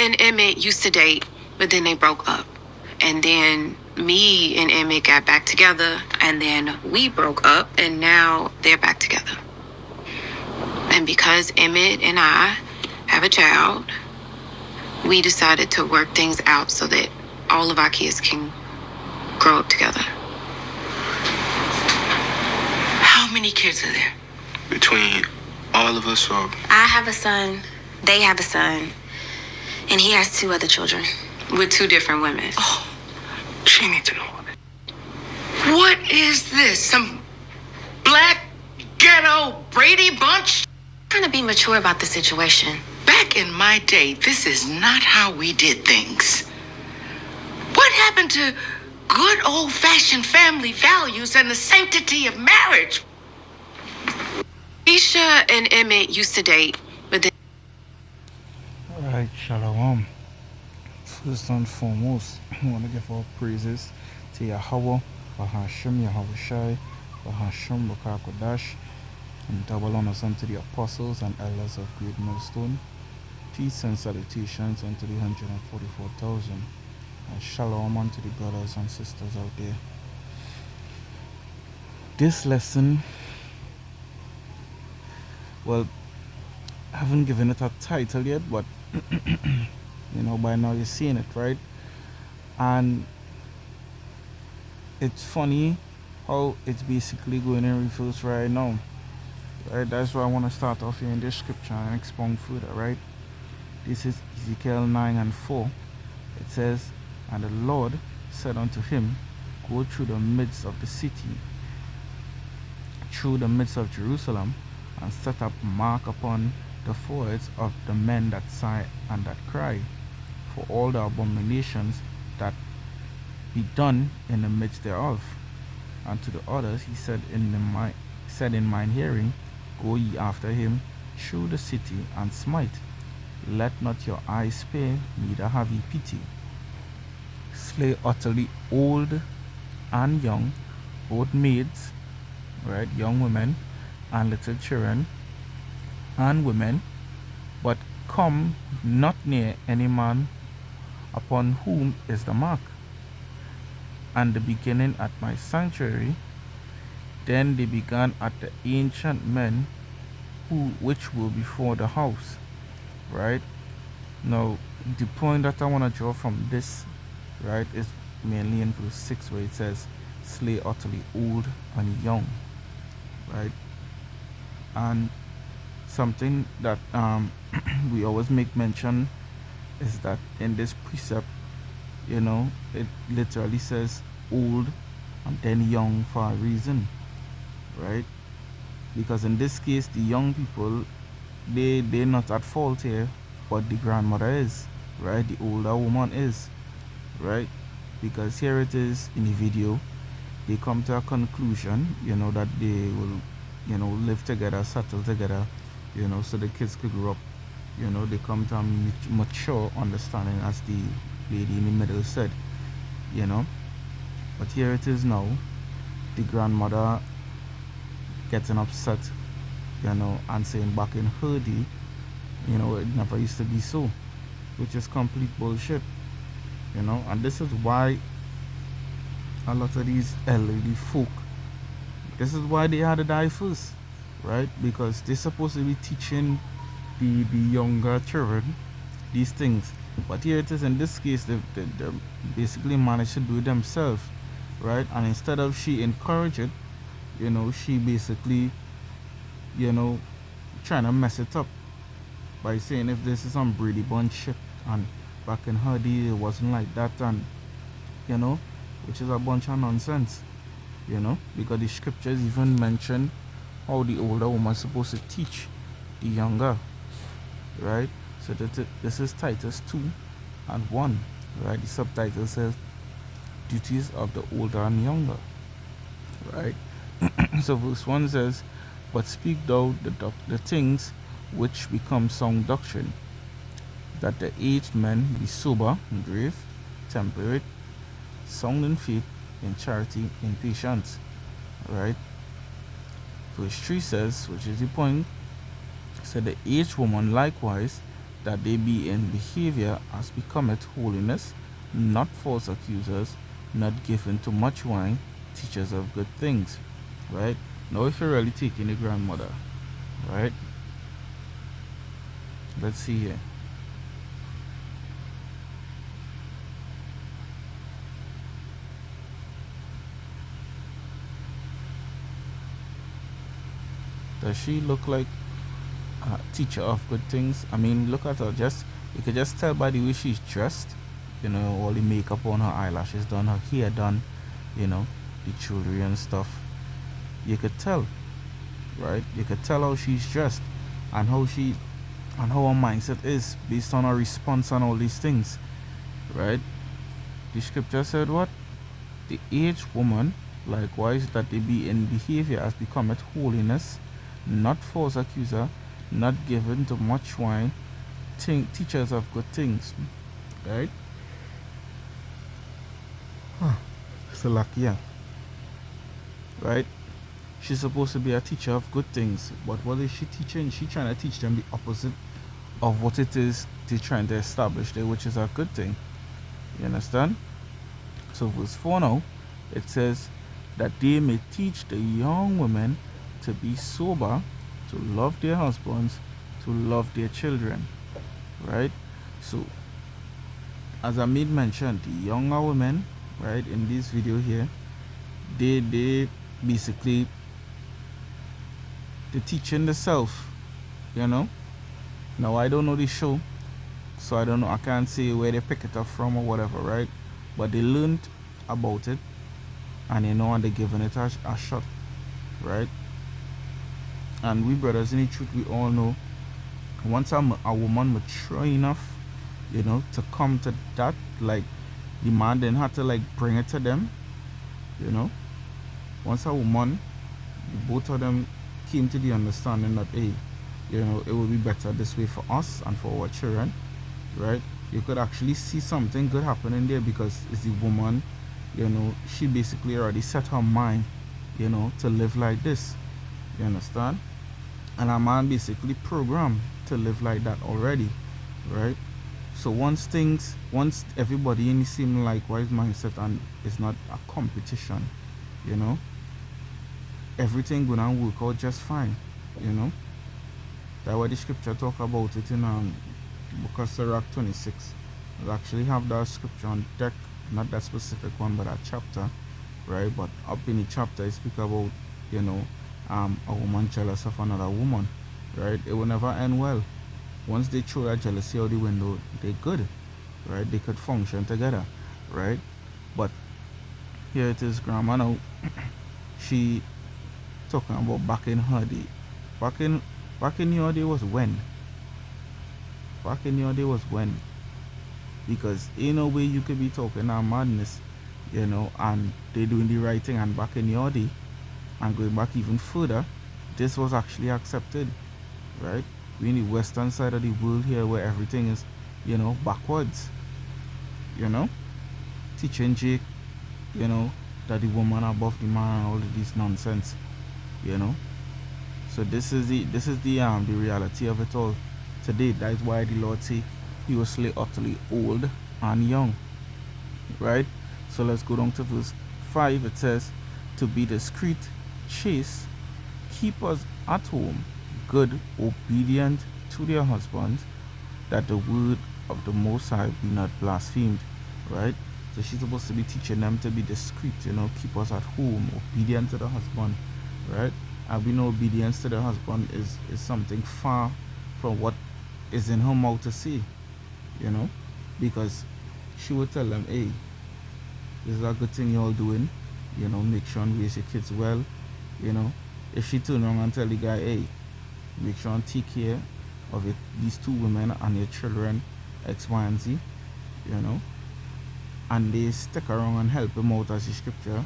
and Emmett used to date, but then they broke up. And then me and Emmett got back together, and then we broke up, and now they're back together. And because Emmett and I have a child, we decided to work things out so that all of our kids can grow up together. How many kids are there? Between all of us, or? I have a son, they have a son, and he has 2 other children with 2 different women. Oh, She needs to know all that. what is this? Some black ghetto Brady bunch? Trying to be mature about the situation. Back in my day, this is not how we did things. What happened to good old-fashioned family values and the sanctity of marriage? Isha and Emmett used to date, but then... Alright, Shalom. First and foremost, I want to give all praises to Yahweh, Bahashim, Yahweh Shai, Bahashim, Bakakodash, and double honors unto the apostles and elders of Great Millstone. Peace and salutations unto the 144,000. And shalom unto the brothers and sisters out there. This lesson, well, I haven't given it a title yet, but by now you're seeing it, right? And it's funny how it's basically going in reverse right now, right? That's why I want to start off here in this scripture and expound further, right? This is Ezekiel 9:4. It says, "And the Lord said unto him, Go through the midst of the city, through the midst of Jerusalem, and set up mark upon the foreheads of the men that sigh and that cry, for all the abominations that be done in the midst thereof." And to the others he said in mine hearing, Go ye after him through the city, and smite. Let not your eyes spare, neither have ye pity. Slay utterly old and young, both maids, right, young women, and little children, and women, but come not near any man upon whom is the mark. And the beginning at my sanctuary, then they began at the ancient men which were before the house. Right? Now, the point that I want to draw from this, right, is mainly in verse 6, where it says, slay utterly old and young. Right? And something that we always make mention is that in this precept, it literally says old and then young for a reason, right? Because in this case, the young people, they're not at fault here, but the grandmother is, right? The older woman is, right? Because here it is in the video, they come to a conclusion, that they will, live together, settle together, so the kids could grow up, they come to a mature understanding, as the lady in the middle said, but here it is now, the grandmother getting upset, and saying back in her day, it never used to be so, which is complete bullshit, and this is why a lot of these elderly folk, this is why they had to die first, right? Because they're supposed to be teaching the younger children these things, but here it is, in this case, they basically managed to do it themselves, right? And instead of she encourage it, she basically, trying to mess it up by saying if this is some Brady Bunch shit, and back in her day it wasn't like that, and which is a bunch of nonsense, because the scriptures even mention how the older woman's supposed to teach the younger, right? So this is Titus 2:1, right? The subtitle says duties of the older and younger, right? So verse 1 says, but speak thou the things which become sound doctrine, that the aged men be sober, grave, temperate, sound in faith, in charity, in patience, right? Verse 3 says, which is the point, said the aged woman likewise that they be in behavior as becometh holiness, not false accusers, not given to much wine, teachers of good things. Right? Now if you're really taking the grandmother, right? Let's see here. Does she look like a teacher of good things? I mean, look at her. Just you could just tell by the way she's dressed. You know, all the makeup on, her eyelashes done, her hair done. You know, the jewelry and stuff. You could tell, right? You could tell how she's dressed, and how her mindset is based on her response and all these things, right? The scripture said what? The aged woman, likewise, that they be in behavior as becometh holiness, not false accuser, not given to much wine, teachers of good things. Right? So lucky, yeah. Right? She's supposed to be a teacher of good things, but what is she teaching? She's trying to teach them the opposite of what it is they're trying to establish there, which is a good thing. You understand? So verse 4 now, it says that they may teach the young women to be sober, to love their husbands, to love their children. Right? So as I made mention, the younger women, right, in this video here, they basically they're teaching the self, you know. Now I don't know the show, so I don't know, I can't say where they pick it up from or whatever, right? But they learned about it, and you know, and they're giving it a shot, right? And we brothers, in the truth, we all know once a woman mature enough, you know, to come to that, like the man then had to like bring it to them, you know. Once a woman, both of them came to the understanding that, hey, you know, it will be better this way for us and for our children, right? You could actually see something good happening there, because it's the woman, you know, she basically already set her mind, you know, to live like this. You understand? And a man basically programmed to live like that already, right? So once everybody in the same likewise mindset, and it's not a competition, you know, everything gonna work out just fine, you know. That's why the scripture talk about it in book of Sirach 26. I actually have that scripture on deck, not that specific one, but a chapter, right? But up in the chapter, it speak about, you know, a woman jealous of another woman, right? It will never end well. Once they throw that jealousy out the window, they're good, right? They could function together, right? But here it is, grandma now. She talking about back in her day. Back in your day was when? Back in your day was when? Because in a way you could be talking that madness, you know, and they doing the right thing, and back in your day, and going back even further, this was actually accepted, right? We're in the western side of the world here, where everything is, you know, backwards, you know, teaching Jake, you know, that the woman above the man and all of this nonsense, you know. So this is the reality of it all today. That is why the Lord say he was slay utterly old and young, right? So let's go down to verse 5. It says, to be discreet, chaste, keepers at home, good, obedient to their husbands, that the word of the Most High be not blasphemed, right? So she's supposed to be teaching them to be discreet, you know, keep us at home, obedient to the husband, right? And we know obedience to the husband is something far from what is in her mouth to say, you know, because she would tell them, hey, this is a good thing you're all doing, you know, make sure and raise your kids well, you know. If she turn around and tell the guy, hey, make sure and take care of it, these two women and your children, X, Y, and Z, you know, and they stick around and help him out, as the scripture,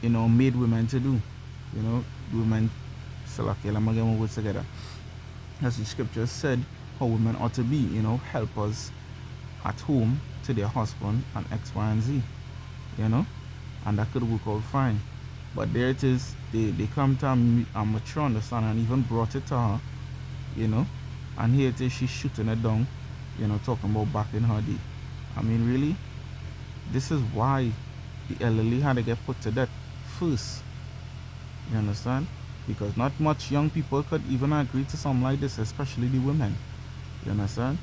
you know, made women to do, you know, women, Salaki, let me get my words together, as the scripture said, how women ought to be, you know, helpers at home to their husband and X, Y, and Z, you know, and that could work out fine. But there it is, they come to a mature understanding, and even brought it to her, you know, And here it is, she's shooting it down, talking about back in her day. I mean, really? This is why the elderly had to get put to death first. You understand? Because not much young people could even agree to something like this, especially the women. You understand?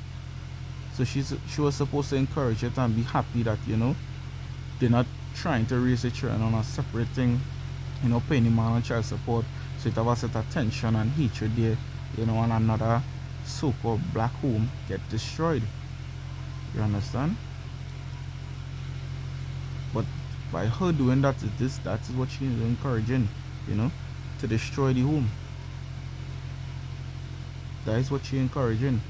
So she was supposed to encourage it and be happy that, they're not trying to raise the children on a separate thing, paying the man on child support. So it have a set of tension and hatred there, and another so-called black home get destroyed. You understand? But by her doing that is what she is encouraging, to destroy the home. That is what she encouraging.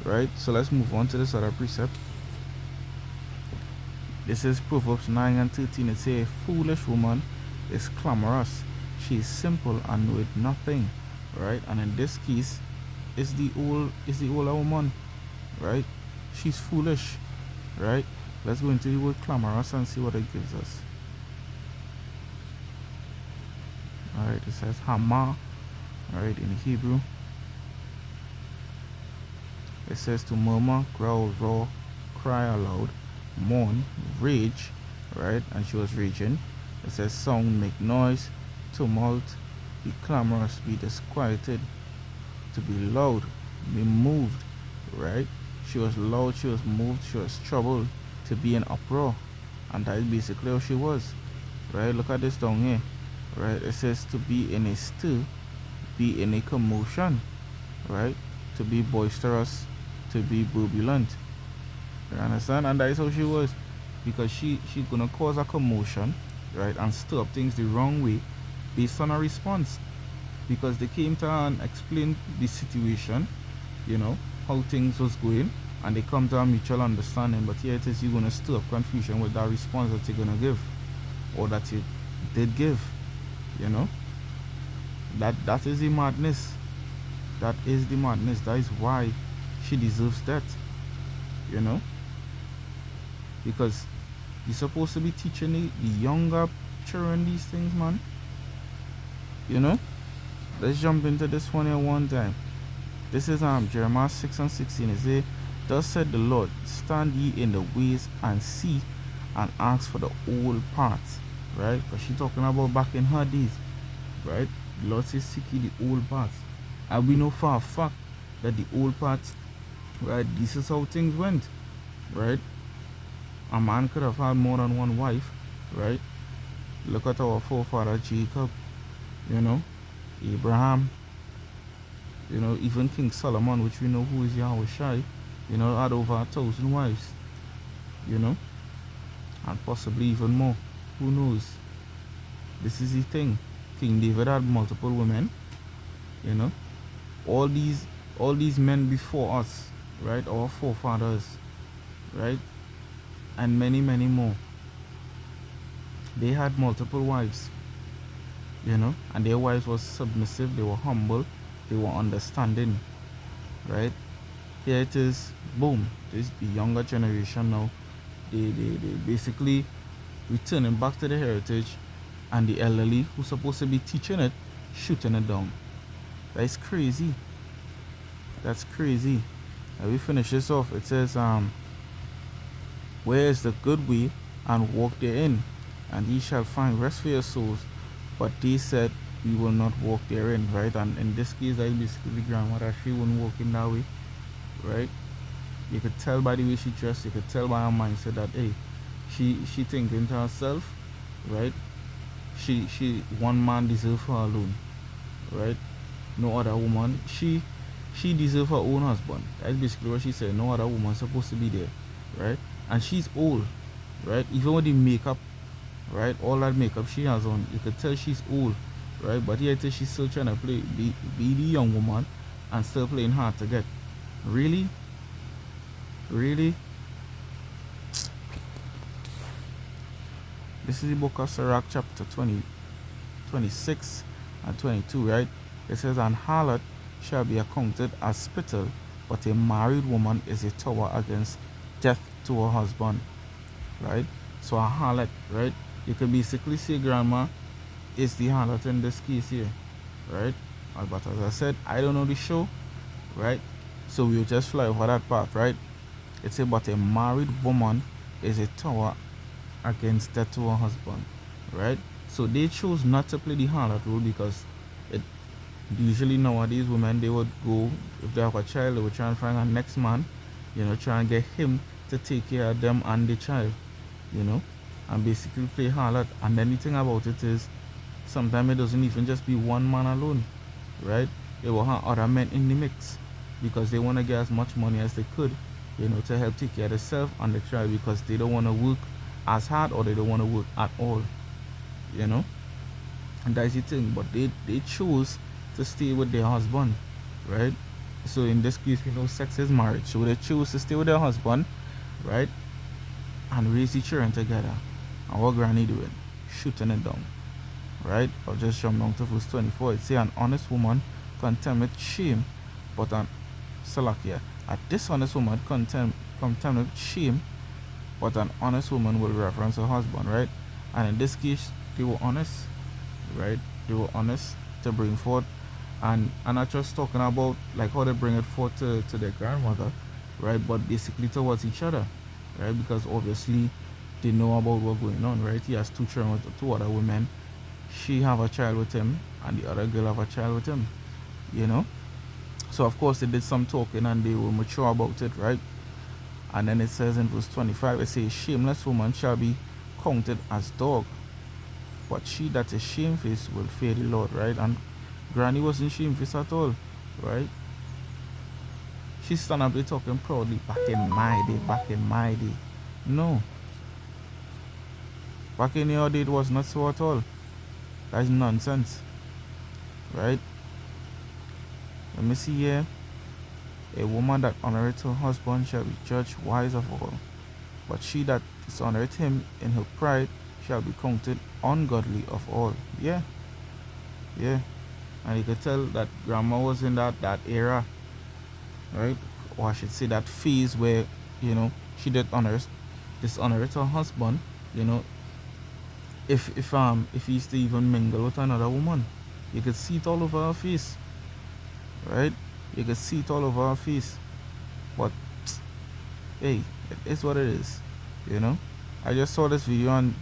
Right? So let's move on to this other precept. This is Proverbs 9 and 13. It says, a foolish woman is clamorous. She is simple and knoweth nothing. Right? And in this case, it's the older woman. Right? She's foolish. Right? Let's go into the word clamorous and see what it gives us. Alright, it says Hama. Alright, in Hebrew. It says to murmur, growl, roar, cry aloud, mourn, rage, right? And she was raging. It says sound, make noise, tumult, be clamorous, be disquieted, to be loud, be moved, right? She was loud, she was moved, she was troubled, to be in uproar. And that is basically how she was, right? Look at this down here, right? It says to be in a stir, be in a commotion, right? To be boisterous, to be turbulent. You understand? And that is how she was, because she's gonna cause a commotion, right, and stir up things the wrong way based on a response, because they came to her and explained the situation, how things was going, and they come to a mutual understanding. But here it is, you're gonna stir up confusion with that response that you're gonna give, or that you did give. That is the madness. That is the madness. That is why she deserves that. Because you're supposed to be teaching the younger children these things, man. Let's jump into this one here one time. This is Jeremiah 6 and 16. It says, thus said the Lord, stand ye in the ways and see and ask for the old paths. Right? Because she's talking about back in her days. Right? The Lord says, seek ye the old paths. And we know for a fact that the old paths, right, this is how things went. Right? A man could have had more than one wife. Right? Look at our forefather Jacob. Abraham. Even King Solomon, which we know who is Yahweh Shai, had over 1,000 wives. And possibly even more. Who knows? This is the thing. King David had multiple women. All these men before us, right, our forefathers, right, and many more, they had multiple wives, and their wives were submissive, they were humble, they were understanding, right? Here it is, boom, this the younger generation now, they basically returning back to the heritage, and the elderly who's supposed to be teaching it, shooting it down. That's crazy. That's crazy. And we finish this off. It says, where is the good way, and walk therein, and ye shall find rest for your souls. But they said, we will not walk therein, right? And in this case, that is basically the grandmother. She wouldn't walk in that way, right? You could tell by the way she dressed. You could tell by her mindset that, hey, she thinking to herself, right? She one man deserves her alone, right? No other woman. She deserves her own husband. That's basically what she said. No other woman supposed to be there, right? And she's old, right? Even with the makeup, right? All that makeup she has on, you could tell she's old, right? But yet she's still trying to be the young woman and still playing hard to get. Really? This is the book of Sirach, chapter 26 and 22, right? It says, an harlot shall be accounted as spittle, but a married woman is a tower against death to her husband, right? So a harlot, right? You can basically say grandma is the harlot in this case here, right? But as I said, I don't know the show, right? So we'll just fly over that part, right? It says, but a married woman is a tower against that to her husband, right? So they chose not to play the harlot role because it usually nowadays women they would go if they have a child they would try and find a next man, try and get him to take care of them and the child, you know, and basically play harlot. And then the thing about it is sometimes it doesn't even just be one man alone, right? They will have other men in the mix because they want to get as much money as they could, to help take care of themselves and the child because they don't want to work as hard or they don't want to work at all, you know. And that's the thing. But they choose to stay with their husband, right? So in this case, we know sex is marriage. So they choose to stay with their husband, right, and raise the children together. And what Granny doing? Shooting it down, right? I'll just jump down to verse 24. It say, an honest woman content with shame, but an Salakia. A dishonest woman content with shame, but an honest woman will reference her husband, right? And in this case, they were honest, right? They were honest to bring forth, and not just talking about like how they bring it forth to their grandmother, right? But basically towards each other, right? Because obviously they know about what's going on, right? He has two children with two other women. She have a child with him, and the other girl have a child with him, you know. So of course they did some talking and they were mature about it, right? And then it says in verse 25, it says, shameless woman shall be counted as dog, but she that is shamefaced will fear the Lord, right? And Granny wasn't shamefaced at all, right? She stand up there talking proudly, back in my day. No. Back in your day, it was not so at all. That's nonsense, right? Let me see here. A woman that honoreth her husband shall be judged wise of all, but she that dishonoreth him in her pride shall be counted ungodly of all. Yeah, yeah. And you could tell that grandma was in that era, right? Or I should say that phase where, she did dishonoreth her husband, you know, if he used to even mingle with another woman. You could see it all over her face, right? You could see it all over her face. But hey, it is what it is, you know. I just saw this video and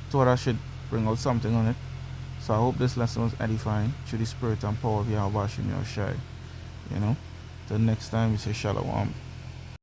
thought I should bring out something on it. So I hope this lesson was edifying through the spirit and power of Yahweh Shem Yahushai. Till next time, we say Shalom.